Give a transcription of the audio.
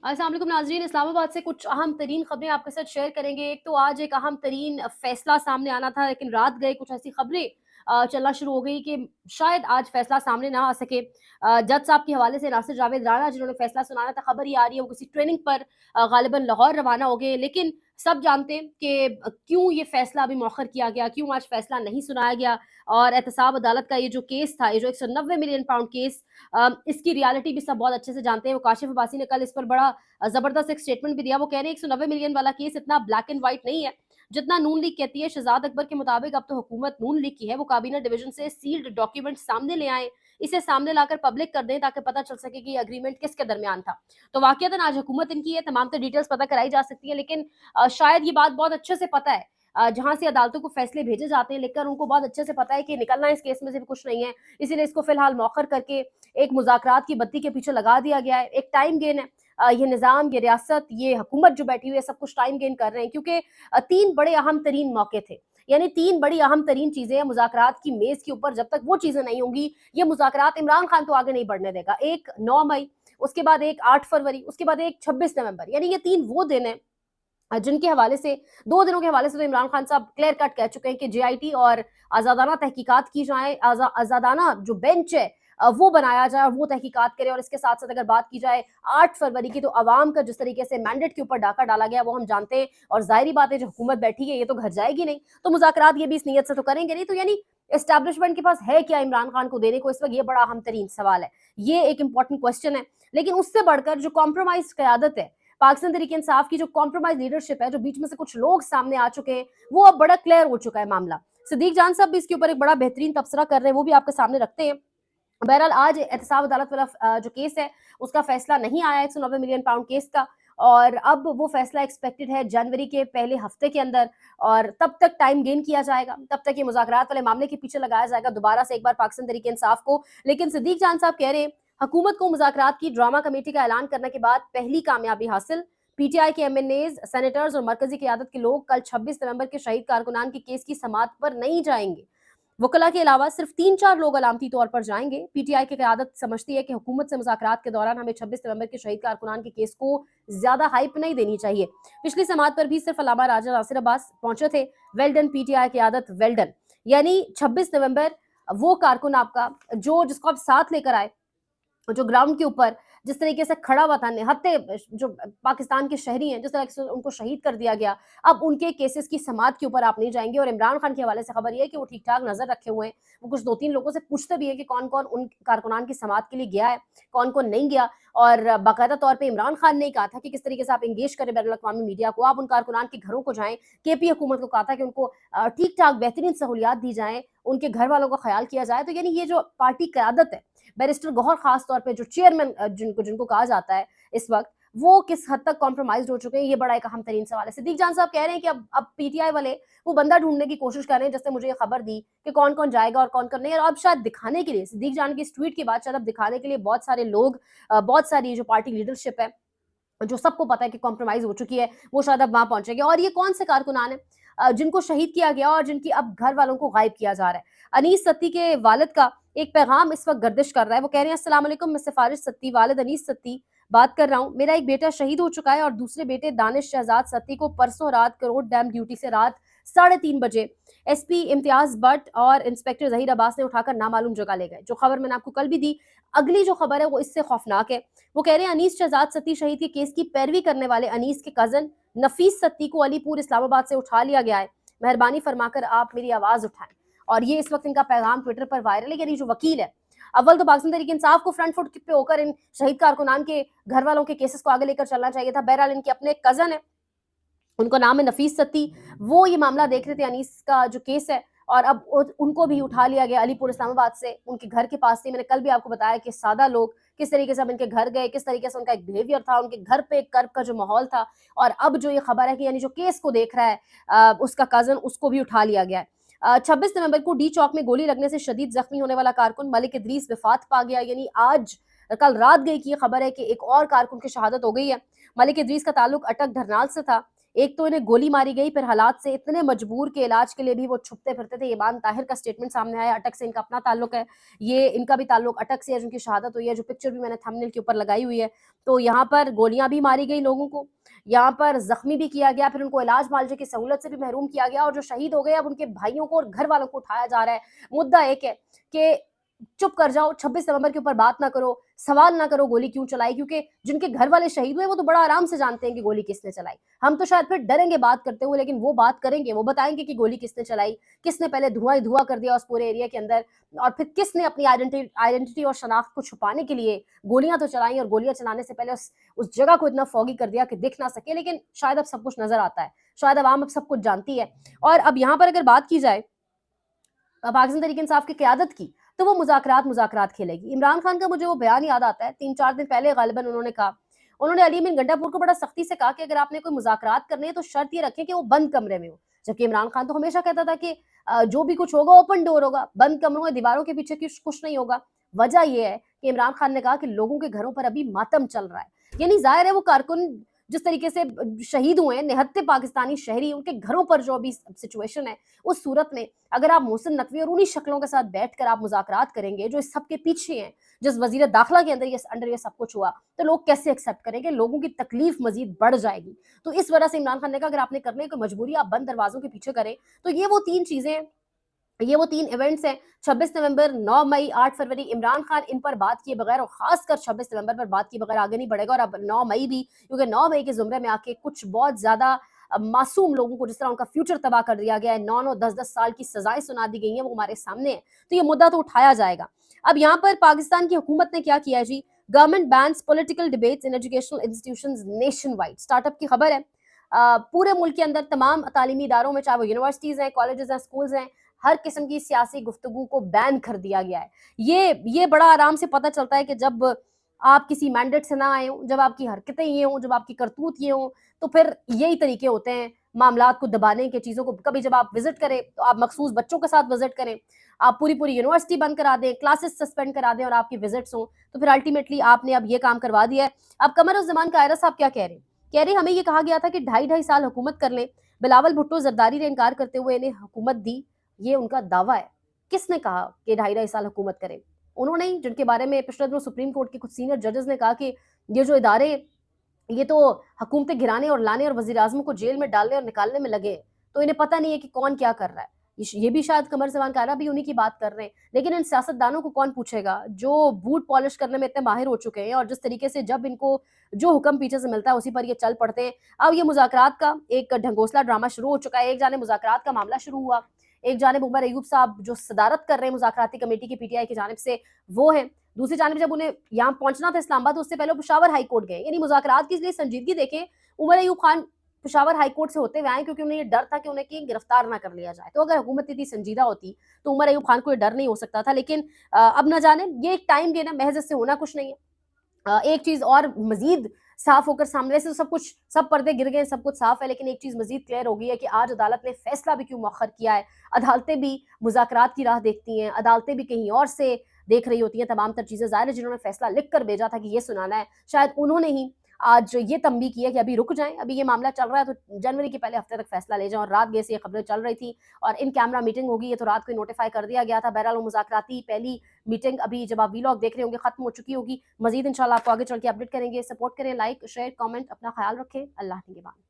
अस्सलाम वालेकुम नाज़रीन, इस्लामाबाद से कुछ अहम तरीन खबरें आपके साथ शेयर करेंगे। एक तो आज एक अहम तरीन फैसला सामने आना था, लेकिन रात गए कुछ ऐसी खबरें चलना शुरू हो गई कि शायद आज फैसला सामने ना आ सके। जज साहब के हवाले से नासिर जावेद राणा जिन्होंने फैसला सुनाना था, खबर ये आ रही है वो किसी ट्रेनिंग पर गालिबन लाहौर रवाना हो गए। लेकिन सब जानते हैं कि क्यों ये फैसला अभी मौखर किया गया, क्यों आज फैसला नहीं सुनाया गया। और एहतसाब अदालत का ये जो केस था, ये जो 190 मिलियन पाउंड केस, इसकी रियलिटी भी सब बहुत अच्छे से जानते हैं। वो काशिफ अब्बासी ने कल इस पर बड़ा जबरदस्त एक स्टेटमेंट भी दिया। वो कह रहे हैं 190 मिलियन वाला केस इतना ब्लैक एंड व्हाइट नहीं है जितना नून लीग कहती है। शहजाद अकबर के मुताबिक अब तो हुकूमत नून लीग की है, वो काबीना डिवीजन से सील्ड डॉक्यूमेंट सामने ले आए, इसे सामने लाकर पब्लिक कर दें ताकि पता चल सके कि ये अग्रीमेंट किसके दरमियान था। तो वाकईतन आज हुकूमत इनकी है, तमाम तो डिटेल्स पता कराई जा सकती है, लेकिन शायद ये बात बहुत अच्छे से पता है। जहां से अदालतों को फैसले भेजे जाते हैं लिखकर, उनको बहुत अच्छे से पता है कि निकलना इस केस में से भी कुछ नहीं है। इसीलिए इसको फिलहाल मौखर करके एक मुज़ाकरात की बत्ती के पीछे लगा दिया गया है। एक टाइम गेन है। ये निज़ाम, ये रियासत, ये हुकूमत जो बैठी हुई है, सब कुछ टाइम गेन कर रहे हैं, क्योंकि 3 बड़े अहम तरीन मौके थे। यानी 3 बड़ी अहम तरीन चीज़ें हैं मुज़ाकरात की मेज़ के ऊपर। जब तक वो चीज़ें नहीं होंगी, ये मुज़ाकरात इमरान खान तो आगे नहीं बढ़ने देगा। एक 9 मई, उसके बाद एक 8 फरवरी, उसके बाद एक 26 नवंबर। यानी ये 3 वो दिन हैं जिनके हवाले से 2 दिनों के हवाले से तो इमरान खान साहब क्लियर कट कह चुके हैं कि जेआईटी और आज़ादाना तहकीकात की जाए, आज़ादाना जो बेंच है वो बनाया जाए और वो तहकीकात करे। और इसके साथ-साथ अगर बात की जाए 8 फरवरी की, तो अवाम का जिस तरीके से मैंडेट के ऊपर डाका डाला गया वो हम जानते हैं, और ज़ाहिर-सी बात है जो हुकूमत बैठी है ये तो घर जाएगी नहीं, तो मुज़ाकरात ये भी इस नीयत से तो करेंगे नहीं। तो यानी एस्टैब्लिशमेंट के पास है क्या इमरान खान को देने को इस वक़्त, ये बड़ा अहम तरीन सवाल है। ये एक इम्पोर्टेंट क्वेश्चन है। लेकिन उससे बढ़कर जो कॉम्प्रोमाइज़्ड क़यादत है, पाकिस्तान तहरीक इंसाफ की जो कॉम्प्रोमाइज लीडरशिप है, जो बीच में से कुछ लोग सामने आ चुके हैं, वो अब बड़ा क्लियर हो चुका है मामला। सिद्दीक जान साहब भी इसके ऊपर एक बड़ा बेहतरीन तबसरा कर रहे हैं, वो भी आपके सामने रखते हैं। बहरहाल आज एहतसाब अदालत वाला जो केस है उसका फैसला नहीं आया 190 मिलियन पाउंड केस का, और अब वो फैसला एक्सपेक्टेड है जनवरी के पहले हफ्ते के अंदर। और तब तक टाइम गेन किया जाएगा, तब तक ये मुज़ाकरात वाले मामले के पीछे लगाया जाएगा दोबारा से एक बार पाकिस्तान तहरीक इंसाफ को। लेकिन सिद्दीक जान साहब कह रहे हैं हुकूमत को मुज़ाकरात की ड्रामा कमेटी का ऐलान करने के बाद पहली कामयाबी हासिल। पीटीआई के एमएनएज, सेनेटर्स और मरकजी क़यादत के लोग कल 26 नवंबर के शहीद कारकुनान के केस की समाअत पर नहीं जाएंगे। वकला के अलावा सिर्फ 3-4 लोग अलामती तौर पर जाएंगे। पीटीआई की क़यादत समझती है कि हुकूमत से मुज़ाकरात के दौरान हमें 26 नवंबर के शहीद कारकुनान के केस को ज्यादा हाइप नहीं देनी चाहिए। पिछली समाअत पर भी सिर्फ अल्लामा राजा नासिर अब्बास पहुंचे थे। वेल डन पीटीआई क़यादत, वेल डन। यानी 26 नवंबर वो कारकुन आपका जो जिसको आप साथ लेकर आए, जो ग्राउंड के ऊपर जिस तरीके से खड़ा हुआ था, निहत्ते जो पाकिस्तान के शहरी हैं, जिस तरह से उनको शहीद कर दिया गया, अब उनके केसेस की समाअत के ऊपर आप नहीं जाएंगे। और इमरान खान के हवाले से खबर ये है कि वो ठीक ठाक नजर रखे हुए हैं। वो कुछ 2-3 लोगों से पूछते भी है कि कौन कौन उन कारकुनान की समाअत के लिए गया है, कौन कौन नहीं गया। और बाकायदा तौर पर इमरान खान ने कहा था कि किस तरीके से आप इंगेज करें बैनुल अक़वामी मीडिया को, आप उन कारकुनान के घरों को जाएं। केपी हुकूमत को कहा था कि उनको ठीक ठाक बेहतरीन सहूलियात दी जाएं, उनके घर वालों का ख्याल किया जाए। तो यानी ये जो पार्टी क़यादत है, बैरिस्टर गौहर खास तौर पे जो चेयरमैन जिनको जिनको कहा जाता है इस वक्त, वो किस हद तक कॉम्प्रोमाइज हो चुके हैं, ये बड़ा एक अहम तरीन सवाल है। सिद्दीक जान साहब कह रहे हैं कि अब पीटीआई वाले वो बंदा ढूंढने की कोशिश कर रहे हैं, जिससे मुझे ये खबर दी कि कौन कौन जाएगा और कौन कौन नहीं। और अब शायद दिखाने के लिए, सिद्दीक जान की इस ट्वीट के बाद शायद अब दिखाने के लिए बहुत सारे लोग, बहुत सारी जो पार्टी लीडरशिप है, जो सबको पता है कि कॉम्प्रोमाइज हो चुकी है, वो शायद अब वहां पहुंचेंगे। और ये कौन से कारकुनान है जिनको शहीद किया गया और जिनकी अब घर वालों को गायब किया जा रहा है। अनीस सत्ती के वालिद का एक पैगाम इस वक्त गर्दिश कर रहा है। वो कह रहे हैं अस्सलाम वालेकुम, मैं सिफारिश सत्ती वालिद अनीस सत्ती बात कर रहा हूँ। मेरा एक बेटा शहीद हो चुका है और दूसरे बेटे दानिश शहजाद सत्ती को परसों रात करोड़ डैम ड्यूटी से रात 3:30 बजे एसपी इम्तियाज भट्ट और इंस्पेक्टर जहीर अब्बास ने उठाकर नामालूम जगह ले गए। जो खबर मैंने आपको कल भी दी, अगली जो खबर है वो इससे खौफनाक है। वो कह रहे हैं अनीस शहजाद सत्ती शहीद के केस की पैरवी करने वाले अनीस के कजन नफीस सत्ती को अलीपुर इस्लामाबाद से उठा लिया गया है। मेहरबानी फरमाकर आप मेरी आवाज उठाएं। और ये इस वक्त इनका पैगाम ट्विटर पर वायरल है। यानी जो वकील है, अव्वल तो पाकिस्तान तहरीक इंसाफ को फ्रंट फुट पे होकर इन शहीद कारकुनान के घर वालों के केसेस को आगे लेकर चलना चाहिए था। बहरहाल इनके अपने कजन है, उनका नाम है नफीस सत्ती, वो ये मामला देख रहे थे अनीस का जो केस है, और अब उनको भी उठा लिया गया अलीपुर इस्लामाबाद से, उनके घर के पास से। मैंने कल भी आपको बताया कि सादा लोग किस तरीके से अब इनके घर गए, किस तरीके से उनका एक बिहेवियर था, उनके घर पे एक कर्ब का जो माहौल था। और अब जो ये खबर है कि यानी जो केस को देख रहा है उसका कजन, उसको भी उठा लिया गया है। 26 नवंबर को डी चौक में गोली लगने से शदीद जख्मी होने वाला कारकुन मलिक इदरीस वफात पा गया। यानी आज कल रात गई की खबर है कि एक और कारकुन की शहादत हो गई है। मलिक इदरीस का ताल्लुक अटक धरनाल से था। ایک تو انہیں گولی ماری گئی، پھر حالات سے اتنے مجبور کے علاج کے لیے بھی وہ چھپتے پھرتے تھے۔ ایمان طاہر کا سٹیٹمنٹ سامنے آیا، اٹک سے ان کا اپنا تعلق ہے، یہ ان کا بھی تعلق اٹک سے ہے جن کی شہادت ہوئی ہے، جو پکچر بھی میں نے تھمبنیل کے اوپر لگائی ہوئی ہے۔ تو یہاں پر گولیاں بھی ماری گئی لوگوں کو، یہاں پر زخمی بھی کیا گیا، پھر ان کو علاج معالجے کی سہولت سے بھی محروم کیا گیا، اور جو شہید ہو گئے اب ان کے بھائیوں کو اور گھر والوں کو اٹھایا جا رہا ہے۔ مدعا ایک ہے کہ چپ کر جاؤ، 26 نومبر کے اوپر بات نہ کرو، سوال نہ کرو گولی کیوں چلائی، کیونکہ جن کے گھر والے شہید ہوئے وہ تو بڑا آرام سے جانتے ہیں کہ گولی کس نے چلائی۔ ہم تو شاید پھر ڈریں گے بات کرتے ہوئے، لیکن وہ بات کریں گے، وہ بتائیں گے کہ گولی کس نے چلائی، کس نے پہلے دھواں ہی دھواں کر دیا اس پورے ایریا کے اندر، اور پھر کس نے اپنی آئیڈینٹی اور شناخت کو چھپانے کے لیے گولیاں تو چلائیں، اور گولیاں چلانے سے پہلے اس جگہ کو اتنا فوگی کر دیا کہ دکھ نہ سکے۔ لیکن شاید اب سب کچھ نظر آتا ہے، شاید عوام اب سب کچھ جانتی ہے۔ اور اب یہاں پر اگر بات کی جائے پاکستان تحریک انصاف کی قیادت کی، تو وہ مذاکرات کھیلے گی۔ عمران خان کا مجھے وہ بیان یاد آتا ہے، 3-4 دن پہلے غالباً انہوں نے کہا، انہوں نے علی امین گنڈا پور کو بڑا سختی سے کہا کہ اگر آپ نے کوئی مذاکرات کرنے ہیں تو شرط یہ رکھیں کہ وہ بند کمرے میں ہو، جبکہ عمران خان تو ہمیشہ کہتا تھا کہ جو بھی کچھ ہوگا اوپن ڈور ہوگا، بند کمروں میں دیواروں کے پیچھے کچھ نہیں ہوگا۔ وجہ یہ ہے کہ عمران خان نے کہا کہ لوگوں کے گھروں پر ابھی ماتم چل رہا ہے، یعنی ظاہر ہے وہ کارکن جس طریقے سے شہید ہوئے ہیں، نہتے پاکستانی شہری، ان کے گھروں پر جو ابھی سچویشن ہے، اس صورت میں اگر آپ محسن نقوی اور انہی شکلوں کے ساتھ بیٹھ کر آپ مذاکرات کریں گے جو اس سب کے پیچھے ہیں، جس وزیر داخلہ کے اندر یہ سب کچھ ہوا، تو لوگ کیسے ایکسیپٹ کریں گے؟ لوگوں کی تکلیف مزید بڑھ جائے گی۔ تو اس وجہ سے عمران خان نے کہا اگر آپ نے کرنے کوئی مجبوری آپ بند دروازوں کے پیچھے کریں۔ تو یہ وہ 3 چیزیں ہیں، یہ وہ 3 ایونٹس ہیں، 26 نومبر، 9 مئی، 8 فروری۔ عمران خان ان پر بات کیے بغیر، اور خاص کر 26 نومبر پر بات کیے بغیر آگے نہیں بڑھے گا، اور اب 9 مئی بھی، کیونکہ 9 مئی کے زمرے میں آ کے کچھ بہت زیادہ معصوم لوگوں کو جس طرح ان کا فیوچر تباہ کر دیا گیا ہے، 9-10 سال کی سزائیں سنا دی گئی ہیں، وہ ہمارے سامنے ہیں، تو یہ مدعا تو اٹھایا جائے گا۔ اب یہاں پر پاکستان کی حکومت نے کیا کیا ہے جی؟ Government bans political debates in educational institutions nationwide. Startup کی خبر ہے، پورے ملک کے اندر تمام تعلیمی اداروں میں، چاہے وہ یونیورسٹیز ہیں، کالجز ہیں، اسکولز ہیں، ہر قسم کی سیاسی گفتگو کو بین کر دیا گیا ہے۔ یہ بڑا آرام سے پتہ چلتا ہے کہ جب آپ کسی مینڈیٹ سے نہ آئے ہوں، جب آپ کی حرکتیں یہ ہوں، جب آپ کی کرتوت یہ ہوں، تو پھر یہی طریقے ہوتے ہیں معاملات کو دبانے کے، چیزوں کو۔ کبھی جب آپ وزٹ کریں تو آپ مخصوص بچوں کے ساتھ وزٹ کریں، آپ پوری یونیورسٹی بند کرا دیں، کلاسز سسپینڈ کرا دیں، اور آپ کی وزٹس ہوں، تو پھر الٹیمیٹلی آپ نے اب یہ کام کروا دیا ہے۔ اب قمر الزمان قاہرہ صاحب کیا کہہ رہے ہیں؟ کہہ رہے ہمیں یہ کہا گیا تھا کہ 2.5 سال حکومت کر لیں، بلاول بھٹو زرداری نے انکار کرتے ہوئے انہیں حکومت دی، یہ ان کا دعویٰ ہے۔ کس نے کہا کہ 2.5 سال حکومت کریں؟ انہوں نے، جن کے بارے میں پچھلے دنوں سپریم کورٹ کے کچھ سینئر ججز نے کہا کہ یہ جو ادارے یہ تو حکومتیں گرانے اور لانے اور وزیر اعظم کو جیل میں ڈالنے اور نکالنے میں لگے ہیں، تو انہیں پتہ نہیں ہے کہ کون کیا کر رہا ہے۔ یہ بھی شاید قمر زمان قاہرہ بھی انہی کی بات کر رہے ہیں، لیکن ان سیاستدانوں کو کون پوچھے گا جو بوٹ پالش کرنے میں اتنے ماہر ہو چکے ہیں، اور جس طریقے سے جب ان کو جو حکم پیچھے سے ملتا ہے اسی پر یہ چل پڑتے ہیں۔ اب یہ مذاکرات کا ایک ڈھنگوسلا ڈرامہ شروع ہو چکا ہے، ایک جانب مذاکرات کا معاملہ شروع ہوا، ایک جانب عمر ایوب صاحب جو صدارت کر رہے ہیں مذاکراتی کمیٹی کی PTI کی جانب سے، وہ ہیں۔ دوسری جانب جب انہیں یہاں پہنچنا تھا اسلام آباد، اس سے پہلے پشاور ہائی کورٹ گئے، یعنی مذاکرات کی اس لیے سنجیدگی دیکھیں، عمر ایوب خان پشاور ہائی کورٹ سے ہوتے ہوئے آئے کیونکہ انہیں یہ ڈر تھا کہ انہیں کہیں گرفتار نہ کر لیا جائے۔ تو اگر حکومت اتنی سنجیدہ ہوتی تو عمر ایوب خان کو یہ ڈر نہیں ہو سکتا تھا، لیکن اب نہ جانے، یہ ایک ٹائم گیم ہے، محض اس سے ہونا کچھ نہیں ہے۔ ایک چیز اور مزید صاف ہو کر سامنے سے، سب پردے گر گئے، سب کچھ صاف ہے، لیکن ایک چیز مزید کلیئر ہو گئی ہے کہ آج عدالت نے فیصلہ بھی کیوں مؤخر کیا ہے۔ عدالتیں بھی مذاکرات کی راہ دیکھتی ہیں، عدالتیں بھی کہیں اور سے دیکھ رہی ہوتی ہیں تمام تر چیزیں۔ ظاہر ہے جنہوں نے فیصلہ لکھ کر بھیجا تھا کہ یہ سنانا ہے، شاید انہوں نے ہی آج یہ تنبیہ کی ہے کہ ابھی رک جائیں، ابھی یہ معاملہ چل رہا ہے تو جنوری کے پہلے ہفتے تک فیصلہ لے جائیں۔ اور رات گئے سے یہ خبریں چل رہی تھی، اور ان کیمرہ میٹنگ ہوگی، یہ تو رات کو نوٹیفائی کر دیا گیا تھا۔ بہرحال وہ مذاکراتی پہلی میٹنگ ابھی جب آپ ویلاگ دیکھ رہے ہوں گے ختم ہو چکی ہوگی۔ مزید انشاءاللہ آپ کو آگے چل کے اپڈیٹ کریں گے۔ سپورٹ کریں، لائک، شیئر، کامنٹ، اپنا خیال رکھیں۔ اللہ نگہبان۔